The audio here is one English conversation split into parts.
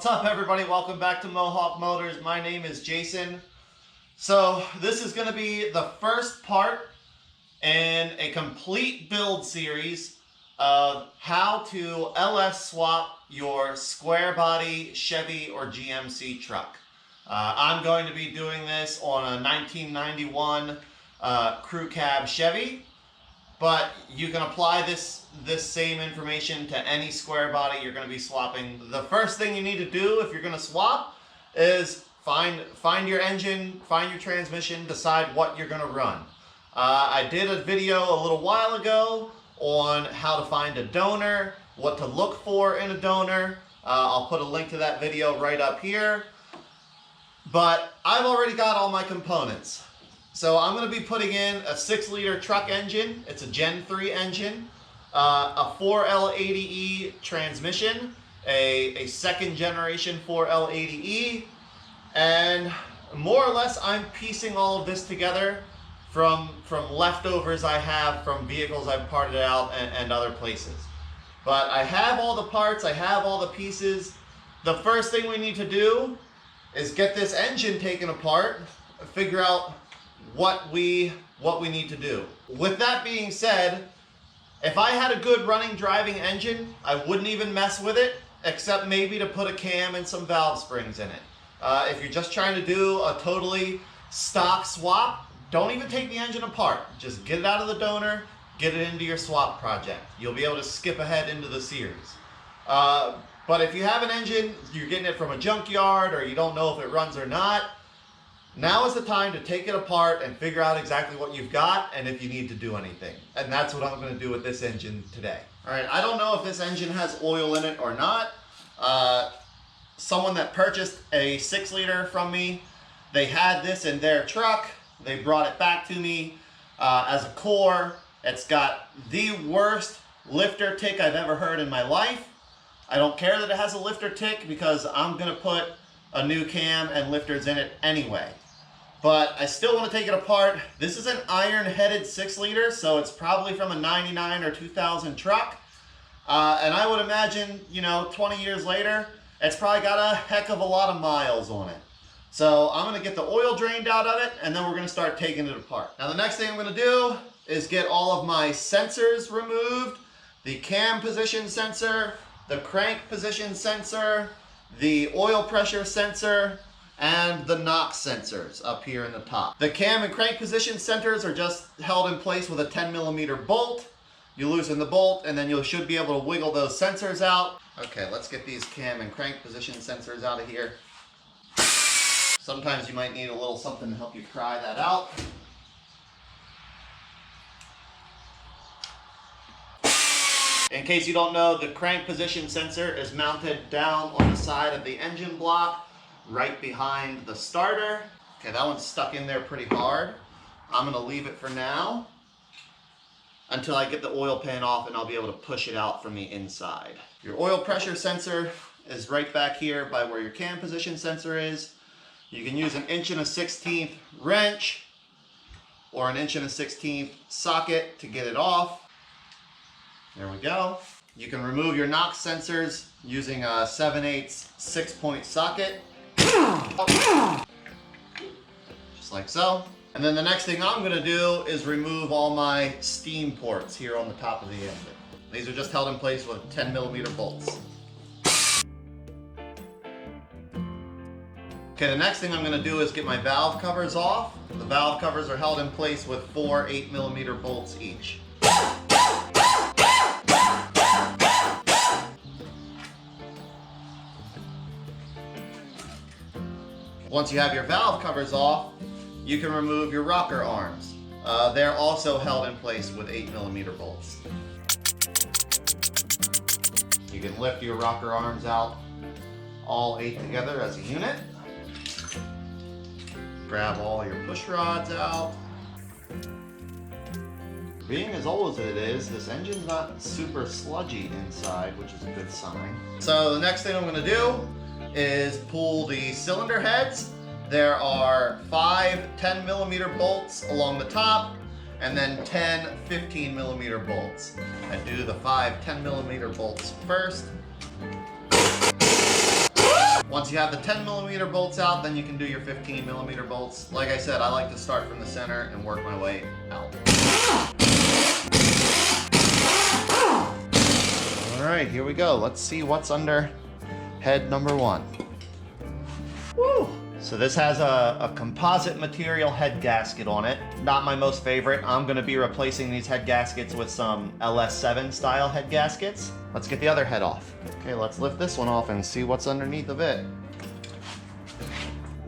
What's up, everybody? Welcome back to Mohawk Motors. My name is Jason. So this is going to be the first part in a complete build series of how to LS swap your square body Chevy or GMC truck. I'm going to be doing this on a 1991 crew cab Chevy, but you can apply this same information to any square body you're going to be swapping. The first thing you need to do if you're going to swap is find your engine, find your transmission, decide what you're going to run. I did a video a little while ago on how to find a donor, what to look for in a donor. I'll put a link to that video right up here. But I've already got all my components. So I'm going to be putting in a 6-liter truck engine. It's a Gen 3 engine, a 4L80E transmission, a second generation 4L80E, and more or less I'm piecing all of this together from leftovers I have from vehicles I've parted out and other places. But I have all the parts, I have all the pieces. The first thing we need to do is get this engine taken apart, figure out what we need to do. With that being said, if I had a good running driving engine, I wouldn't even mess with it, except maybe to put a cam and some valve springs in it. If you're just trying to do a totally stock swap, don't even take the engine apart. Just get it out of the donor, get it into your swap project. You'll be able to skip ahead into the series. But if you have an engine, you're getting it from a junkyard, or you don't know if it runs or not, now is the time to take it apart and figure out exactly what you've got and if you need to do anything. And that's what I'm going to do with this engine today. Alright, I don't know if this engine has oil in it or not. Someone that purchased a 6-liter from me, they had this in their truck. They brought it back to me as a core. It's got the worst lifter tick I've ever heard in my life. I don't care that it has a lifter tick because I'm going to put a new cam and lifters in it anyway. But I still want to take it apart. This is an iron-headed 6-liter, so it's probably from a 99 or 2000 truck. And I would imagine, 20 years later, it's probably got a heck of a lot of miles on it. So I'm going to get the oil drained out of it, and then we're going to start taking it apart. Now the next thing I'm going to do is get all of my sensors removed. The cam position sensor, the crank position sensor, the oil pressure sensor, and the NOx sensors up here in the top. The cam and crank position sensors are just held in place with a 10mm bolt. You loosen the bolt and then you should be able to wiggle those sensors out. Okay, let's get these cam and crank position sensors out of here. Sometimes you might need a little something to help you pry that out. In case you don't know, the crank position sensor is mounted down on the side of the engine block, right behind the starter. Okay, that one's stuck in there pretty hard. I'm going to leave it for now until I get the oil pan off and I'll be able to push it out from the inside. Your oil pressure sensor is right back here by where your cam position sensor is. You can use an 1 1/16 wrench or an 1 1/16 socket to get it off. There we go. You can remove your NOx sensors using a 7/8 6-point socket. Just like so. And then the next thing I'm going to do is remove all my steam ports here on the top of the engine. These are just held in place with 10mm bolts. Okay, the next thing I'm going to do is get my valve covers off. The valve covers are held in place with 4 8mm bolts each. Once you have your valve covers off, you can remove your rocker arms. They're also held in place with 8mm bolts. You can lift your rocker arms out, all 8 together as a unit. Grab all your push rods out. Being as old as it is, this engine's not super sludgy inside, which is a good sign. So the next thing I'm going to do is pull the cylinder heads. There are 5 10mm bolts along the top and then 10 15mm bolts. I do the 5 10mm bolts first. Once you have the 10mm bolts out, then you can do your 15mm bolts. Like I said, I like to start from the center and work my way out. All right, here we go. Let's see what's under head number 1. Woo! So this has a composite material head gasket on it. Not my most favorite. I'm gonna be replacing these head gaskets with some LS7 style head gaskets. Let's get the other head off. Okay, let's lift this one off and see what's underneath of it.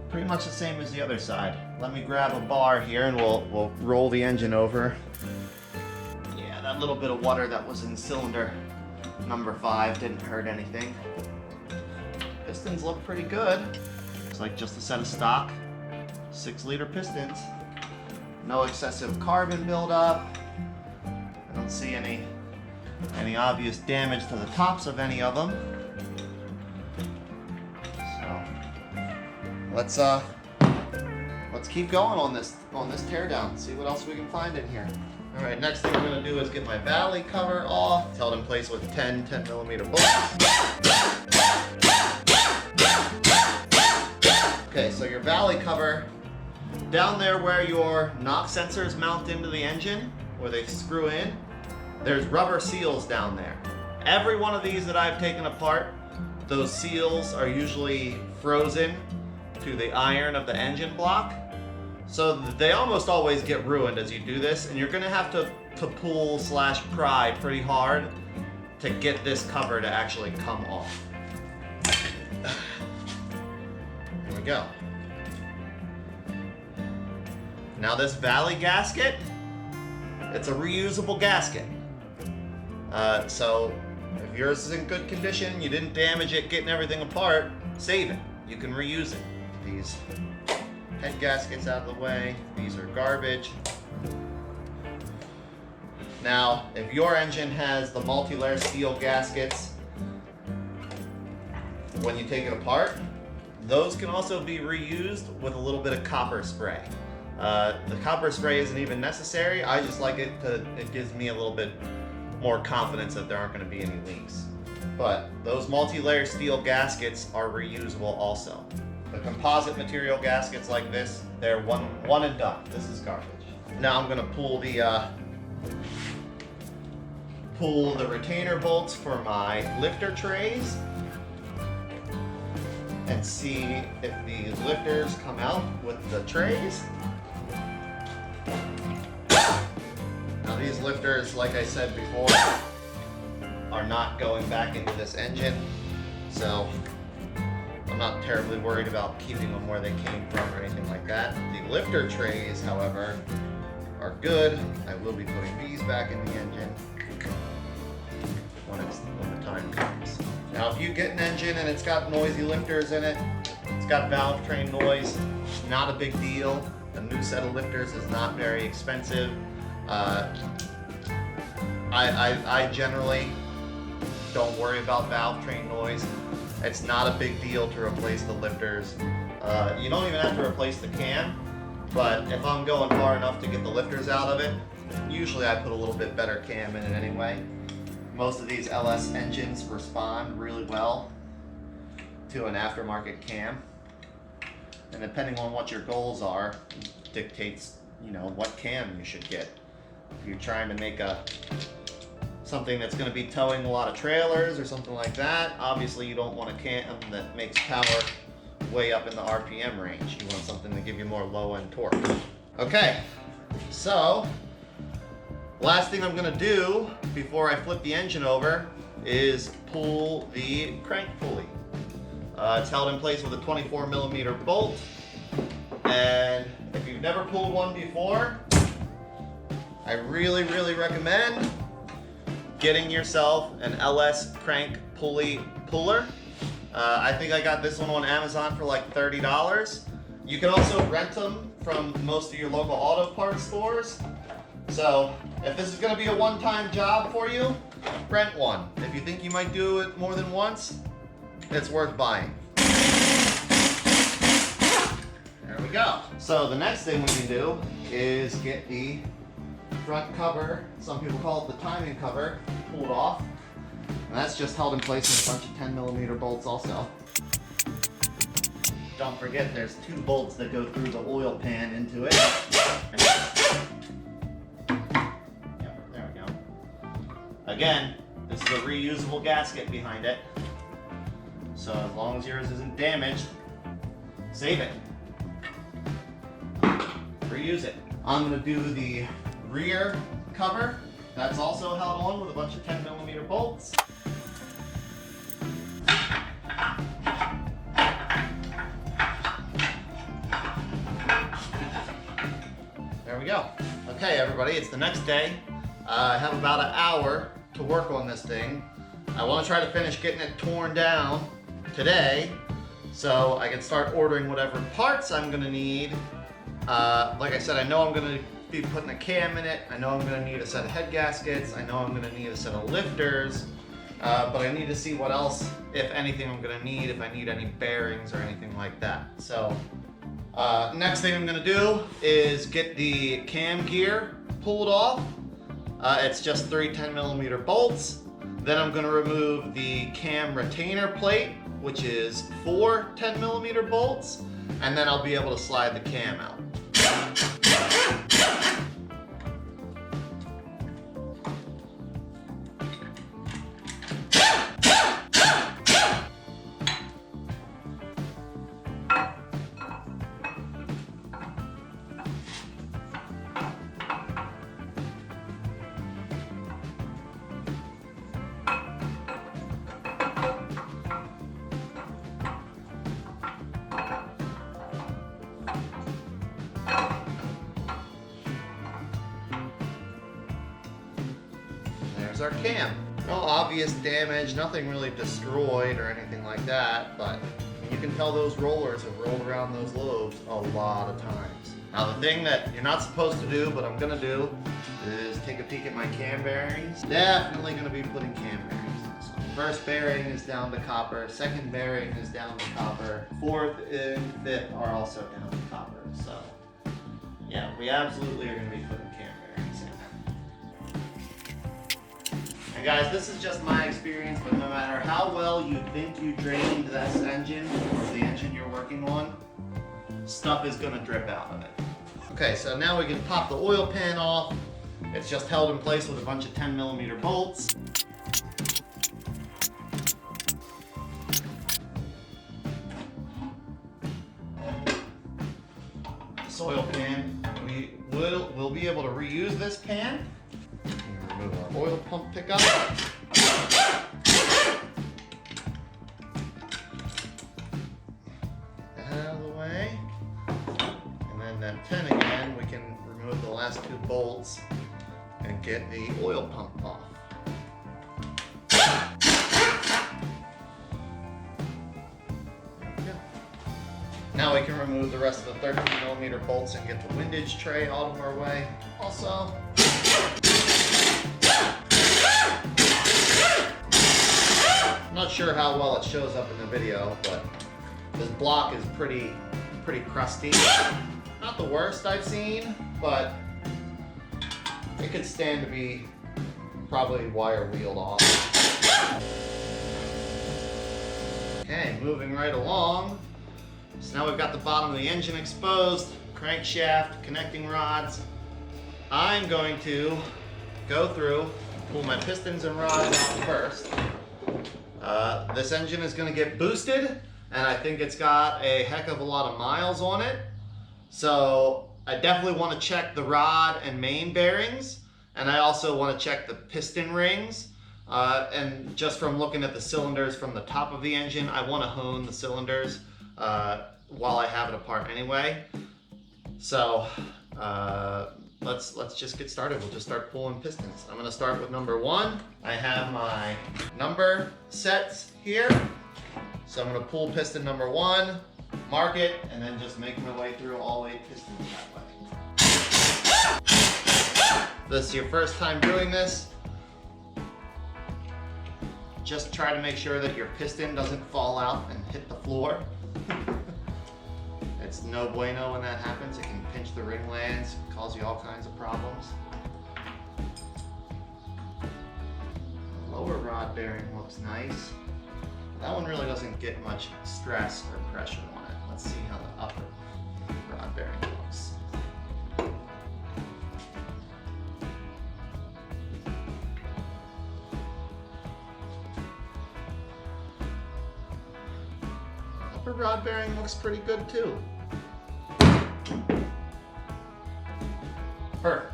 Pretty much the same as the other side. Let me grab a bar here and we'll roll the engine over. Yeah, that little bit of water that was in cylinder number 5 didn't hurt anything. Pistons look pretty good. Looks like just a set of stock 6-liter pistons. No excessive carbon buildup. I don't see any obvious damage to the tops of any of them. So let's keep going on this teardown. See what else we can find in here. All right, next thing we're gonna do is get my valley cover off. It's held in place with 10mm bolts. Okay, so your valley cover, down there where your knock sensors mount into the engine, where they screw in, there's rubber seals down there. Every one of these that I've taken apart, those seals are usually frozen to the iron of the engine block. So they almost always get ruined as you do this, and you're gonna have to pull / pry pretty hard to get this cover to actually come off. There we go. Now this valley gasket, it's a reusable gasket. So if yours is in good condition, you didn't damage it getting everything apart, save it. You can reuse it. These head gaskets out of the way, these are garbage. Now, if your engine has the multi-layer steel gaskets, when you take it apart, those can also be reused with a little bit of copper spray. The copper spray isn't even necessary. I just like it because it gives me a little bit more confidence that there aren't going to be any leaks. But those multi-layer steel gaskets are reusable also. The composite material gaskets like this, they're one and done. This is garbage. Now I'm going to pull the retainer bolts for my lifter trays and see if these lifters come out with the trays. Now these lifters, like I said before, are not going back into this engine, so I'm not terribly worried about keeping them where they came from or anything like that. The lifter trays, however, are good. I will be putting these back in the engine when the time comes. Now if you get an engine and it's got noisy lifters in it, it's got valve train noise, not a big deal. A new set of lifters is not very expensive. I generally don't worry about valve train noise. It's not a big deal to replace the lifters. You don't even have to replace the cam, but if I'm going far enough to get the lifters out of it, usually I put a little bit better cam in it anyway. Most of these LS engines respond really well to an aftermarket cam. And depending on what your goals are, dictates, what cam you should get. If you're trying to make something that's going to be towing a lot of trailers or something like that, obviously you don't want a cam that makes power way up in the RPM range. You want something to give you more low-end torque. Okay, so last thing I'm going to do before I flip the engine over is pull the crank pulley. It's held in place with a 24mm bolt, and if you've never pulled one before, I really recommend getting yourself an LS crank pulley puller. I think I got this one on Amazon for like $30. You can also rent them from most of your local auto parts stores. So if this is going to be a one-time job for you, rent one. If you think you might do it more than once, it's worth buying. There we go. So the next thing we can do is get the front cover, some people call it the timing cover, pulled off. And that's just held in place with a bunch of 10mm bolts also. don't forget there's 2 bolts that go through the oil pan into it. Yep, there we go. Again, this is a reusable gasket behind it. So as long as yours isn't damaged, save it. Reuse it. I'm going to do the rear cover. That's also held on with a bunch of 10mm bolts. There we go. Okay, everybody, it's the next day. I have about an hour to work on this thing. I want to try to finish getting it torn down today so I can start ordering whatever parts I'm going to need. Like I said, I know I'm going to be putting a cam in it. I know I'm going to need a set of head gaskets. I know I'm going to need a set of lifters. But I need to see what else, if anything, I'm going to need, if I need any bearings or anything like that. So next thing I'm going to do is get the cam gear pulled off. It's just 3 10mm bolts. Then I'm going to remove the cam retainer plate, which is 4 10mm bolts. And then I'll be able to slide the cam out. There's our cam. No obvious damage, nothing really destroyed or anything like that, but you can tell those rollers have rolled around those lobes a lot of times. Now the thing that you're not supposed to do, but I'm gonna do, is take a peek at my cam bearings. Definitely gonna be putting cam bearings. So first bearing is down to copper, second bearing is down to copper, fourth and fifth are also down to copper. So yeah, we absolutely are gonna be putting cam bearings in. And guys, this is just my experience, but no matter how well you think you drained this engine or the engine you're working on, stuff is gonna drip out of it. Okay, so now we can pop the oil pan off. It's just held in place with a bunch of 10mm bolts. This oil pan, we'll be able to reuse this pan. Remove our oil pump pickup. Out of the way. And then that pin again, we can remove the last 2 bolts and get the oil pump off. There we go. Now we can remove the rest of the 13mm bolts and get the windage tray out of our way. Also, not sure how well it shows up in the video, but this block is pretty crusty. Not the worst I've seen, but it could stand to be probably wire wheeled off. Okay, moving right along. So now we've got the bottom of the engine exposed, crankshaft, connecting rods. I'm going to go through, pull my pistons and rods out first. This engine is going to get boosted, and I think it's got a heck of a lot of miles on it. So I definitely want to check the rod and main bearings, and I also want to check the piston rings. And just from looking at the cylinders from the top of the engine, I want to hone the cylinders while I have it apart anyway. So let's just get started. We'll just start pulling pistons. I'm going to start with number 1. I have my number sets here. So I'm going to pull piston number 1, mark it, and then just make my way through all 8 pistons that way. If this is your first time doing this, just try to make sure that your piston doesn't fall out and hit the floor. It's no bueno when that happens. It can pinch the ring lands, cause you all kinds of problems. The lower rod bearing looks nice. That one really doesn't get much stress or pressure on it. let's see how the upper rod bearing looks. Upper rod bearing looks pretty good too. Perfect.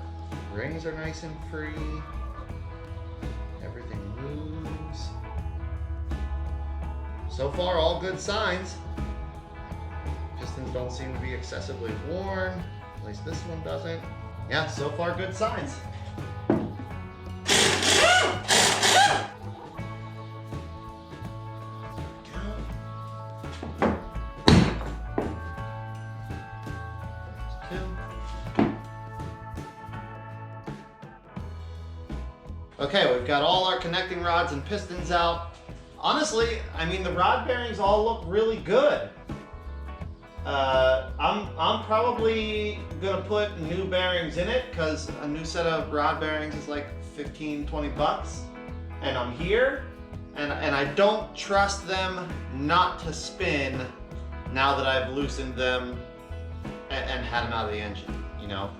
Rings are nice and free. Everything moves. So far, all good signs. Pistons don't seem to be excessively worn. At least this one doesn't. Yeah, so far good signs. Okay, we've got all our connecting rods and pistons out. Honestly, I mean, the rod bearings all look really good. I'm probably gonna put new bearings in it because a new set of rod bearings is like 15, 20 bucks. And I'm here, and I don't trust them not to spin now that I've loosened them and had them out of the engine, you know?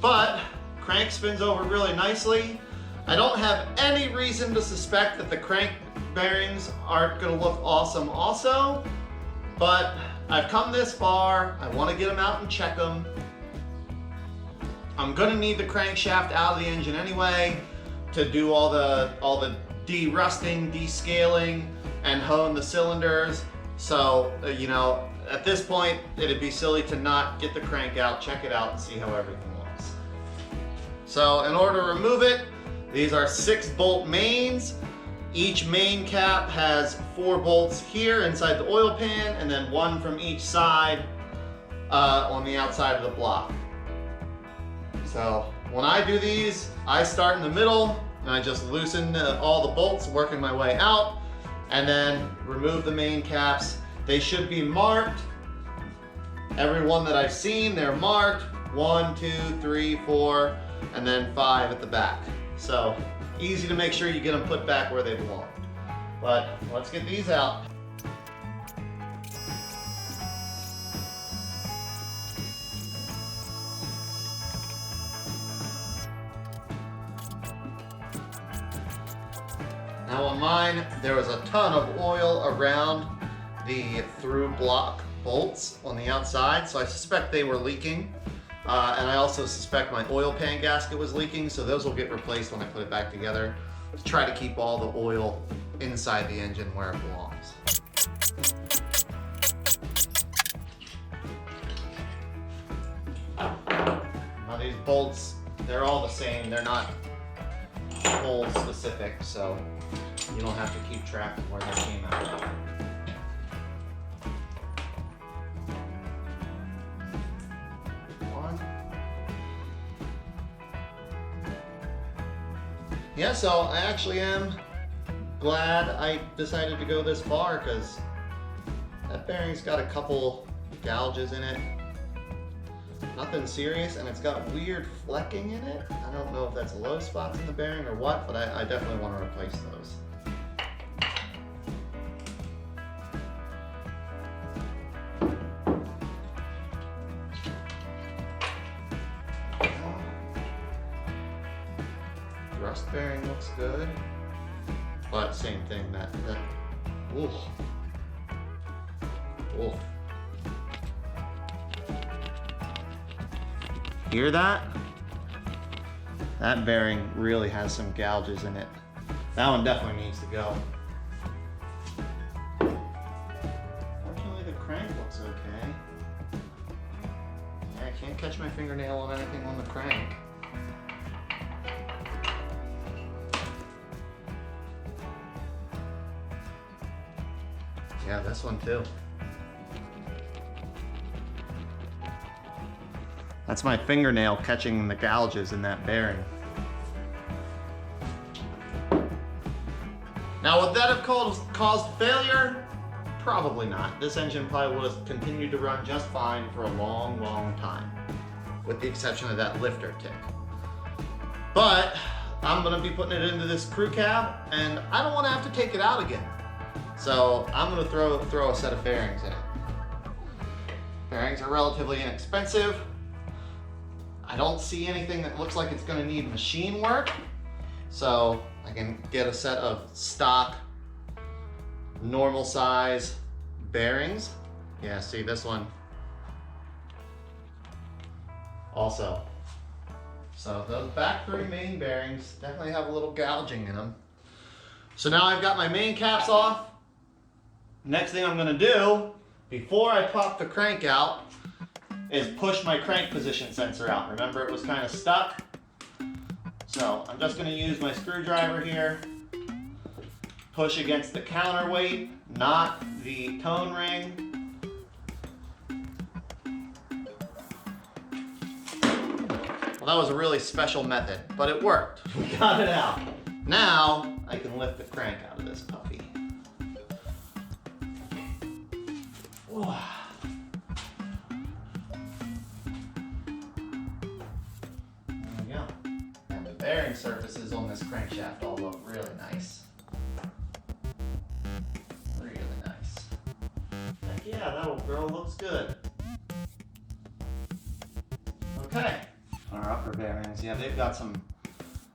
But crank spins over really nicely. I don't have any reason to suspect that the crank bearings aren't gonna look awesome also, but I've come this far. I wanna get them out and check them. I'm gonna need the crankshaft out of the engine anyway to do all the de-rusting, descaling, and hone the cylinders. So, you know, at this point, it'd be silly to not get the crank out, check it out, and see how everything looks. So in order to remove it, these are 6-bolt mains. Each main cap has 4 bolts here inside the oil pan, and then 1 from each side on the outside of the block. So when I do these, I start in the middle, and I just loosen all the bolts, working my way out, and then remove the main caps. They should be marked. Every one that I've seen, they're marked. 1, 2, 3, 4, and then 5 at the back. So easy to make sure you get them put back where they belong. But let's get these out. Now on mine, there was a ton of oil around the through block bolts on the outside, so I suspect they were leaking. And I also suspect my oil pan gasket was leaking, so those will get replaced when I put it back together to try to keep all the oil inside the engine where it belongs. Now these bolts, they're all the same. They're not hole specific, so you don't have to keep track of where they came out. Yeah, so I actually am glad I decided to go this far because that bearing's got a couple gouges in it. Nothing serious, and it's got weird flecking in it. I don't know if that's low spots in the bearing or what, but I definitely want to replace those. Rust bearing looks good, but same thing, that oof. Oof. Hear that? That bearing really has some gouges in it. That one definitely needs to go. Fortunately, the crank looks okay. Yeah, I can't catch my fingernail on anything on the crank. Yeah, this one too. That's my fingernail catching the gouges in that bearing. Now, would that have caused failure? Probably not. This engine probably would have continued to run just fine for a long, long time, with the exception of that lifter tick. But I'm gonna be putting it into this crew cab, and I don't wanna have to take it out again. So I'm gonna throw a set of bearings in it. Bearings are relatively inexpensive. I don't see anything that looks like it's going to need machine work. So I can get a set of stock, normal size bearings. Yeah, see this one also. So those back three main bearings definitely have a little gouging in them. So now I've got my main caps off. Next thing I'm going to do before I pop the crank out is push my crank position sensor out. Remember, it was kind of stuck. So I'm just going to use my screwdriver here, push against the counterweight, not the tone ring. Well, that was a really special method, but it worked. We got it out. Now I can lift the crank out of this puppy. Whoa. Bearing surfaces on this crankshaft all look really nice. Really nice. Heck yeah, that old girl looks good. Okay, our upper bearings, yeah, they've got some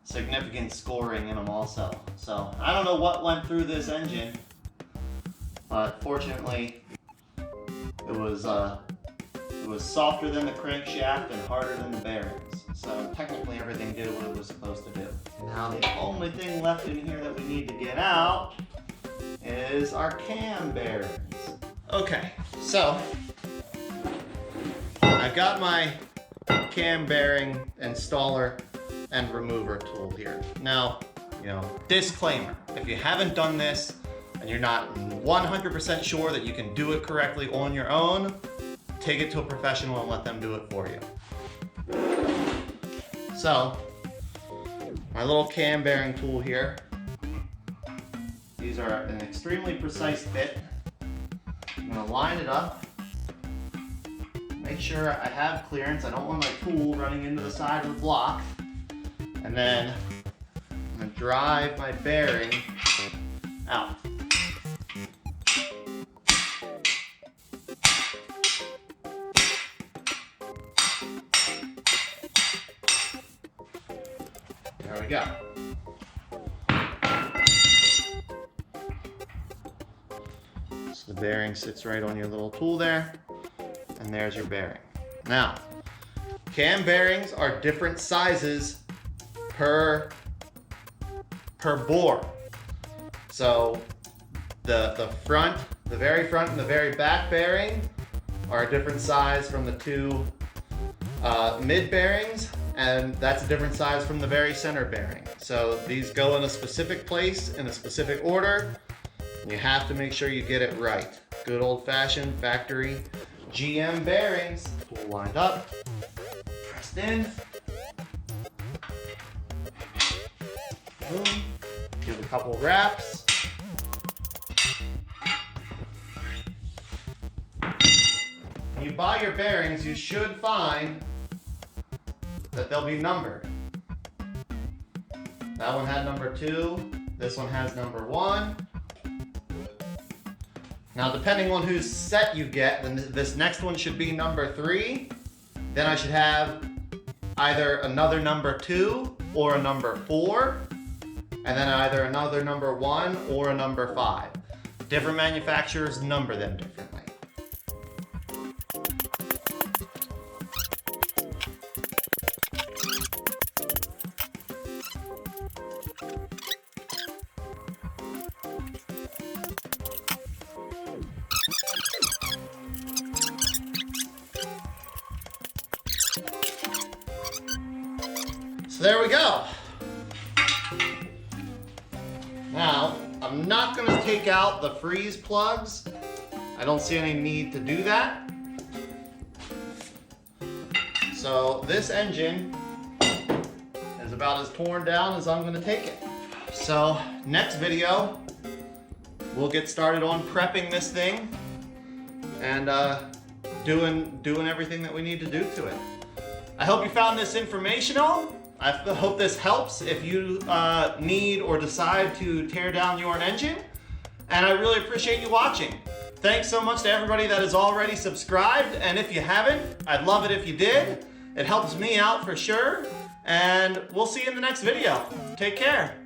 significant scoring in them also. So I don't know what went through this engine, but fortunately it was softer than the crankshaft and harder than the bearings. So technically everything did what it was supposed to do. Now the only thing left in here that we need to get out is our cam bearings. Okay, so I've got my cam bearing installer and remover tool here. Now, disclaimer, if you haven't done this and you're not 100% sure that you can do it correctly on your own, take it to a professional and let them do it for you. So, my little cam bearing tool here. These are an extremely precise fit. I'm going to line it up. Make sure I have clearance. I don't want my tool running into the side of the block. And then I'm going to drive my bearing out. There we go. So the bearing sits right on your little tool there, and there's your bearing. Now, cam bearings are different sizes per bore. So the very front and the very back bearing are a different size from the two mid bearings, and that's a different size from the very center bearing. So these go in a specific place in a specific order, and you have to make sure you get it right. Good old-fashioned factory GM bearings. Tool lined up, pressed in. Boom. Give a couple wraps. When you buy your bearings, you should find that they'll be numbered. That one had number 2, this one has number 1. Now depending on whose set you get, then this next one should be number 3. Then I should have either another number 2 or a number 4, and then either another number 1 or a number 5. Different manufacturers number them differently. So there we go. Now, I'm not going to take out the freeze plugs. I don't see any need to do that. So this engine is about as torn down as I'm going to take it. So next video, we'll get started on prepping this thing and doing everything that we need to do to it. I hope you found this informational. I hope this helps if you need or decide to tear down your engine. And I really appreciate you watching. Thanks so much to everybody that has already subscribed, and if you haven't, I'd love it if you did. It helps me out for sure, and we'll see you in the next video. Take care.